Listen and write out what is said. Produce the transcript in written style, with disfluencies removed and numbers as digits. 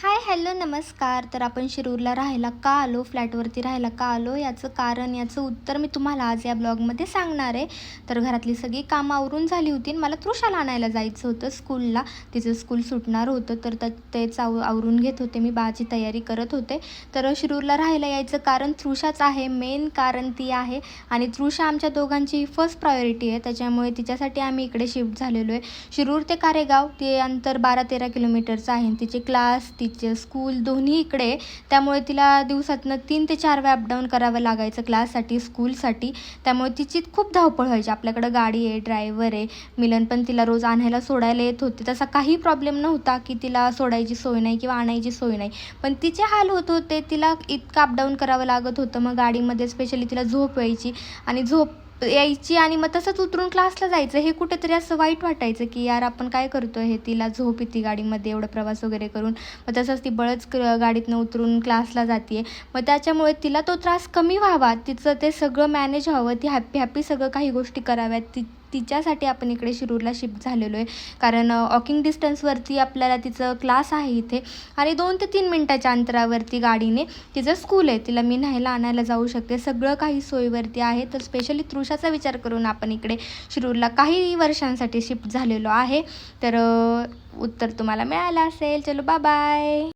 हाय, hello, नमस्कार. तर आपण शिरूरला राहायला का आलो, फ्लॅटवरती राहायला का आलो, याचं कारण, याचं उत्तर मी तुम्हाला आज या ब्लॉगमध्ये सांगणार आहे. तर घरातली सगळी कामं आवरून झाली होती आणि मला तृषाला आणायला जायचं होतं स्कूलला. तिचं स्कूल सुटणार होतं, तर तेच आवरून घेत होते मी, बाळाची तयारी करत होते. तर शिरूरला राहायला यायचं कारण तृषाच आहे, मेन कारण ती आहे. आणि तृषा आमच्या दोघांची फर्स्ट प्रायोरिटी आहे, त्याच्यामुळे तिच्यासाठी आम्ही इकडे शिफ्ट झालेलो आहे. शिरूर ते कारेगाव ते अंतर 12-13 किलोमीटरचं आहे. तिचे क्लास, तिचे स्कूल दोन्ही इकडे, त्यामुळे तिला दिवसातनं 3 ते 4 वेळा अपडाऊन करावं लागायचं क्लाससाठी, स्कूलसाठी. त्यामुळे तिची खूप धावपळ व्हायची. आपल्याकडं गाडी आहे, ड्रायव्हर आहे. मिलन पण तिला रोज आणायला सोडायला येत होते. तसा काही प्रॉब्लेम नव्हता की तिला सोडायची सोय नाही किंवा आणायची सोय नाही. पण तिचे हाल होत होते. तिला इतकं अपडाऊन करावं लागत होतं. मग गाडीमध्ये स्पेशली तिला झोप यायची आणि झोप यायची आणि मग तसंच उतरून क्लासला जायचं. हे कुठेतरी असं वाईट वाटायचं की यार आपण काय करतो हे, तिला झोप येते गाडीमध्ये एवढा प्रवास वगैरे करून. मग तसंच ती बळच गाडीतनं उतरून क्लासला जाते आहे. मग त्याच्यामुळे तिला तो त्रास कमी व्हावा, तिचं ते सगळं मॅनेज व्हावं, ती हॅपी सगळं काही गोष्टी कराव्यात, तिच्यासाठी आपण इकडे शिरूरला शिफ्ट झालेलो आहे. कारण वॉकिंग डिस्टन्सवरती आपल्याला तिचं क्लास आहे इथे आणि 2 ते 3 मिनटाच्या अंतरावरती गाडीने तिचं स्कूल आहे. तिला मी न्यायला आणायला जाऊ शकते, सगळं काही सोयीवरती आहे. तर स्पेशली तृषाचा विचार करून आपण इकडे शिरूरला काही वर्षांसाठी शिफ्ट झालेलो आहे. तर उत्तर तुम्हाला मिळालं असेल. चलो, बाय बाय.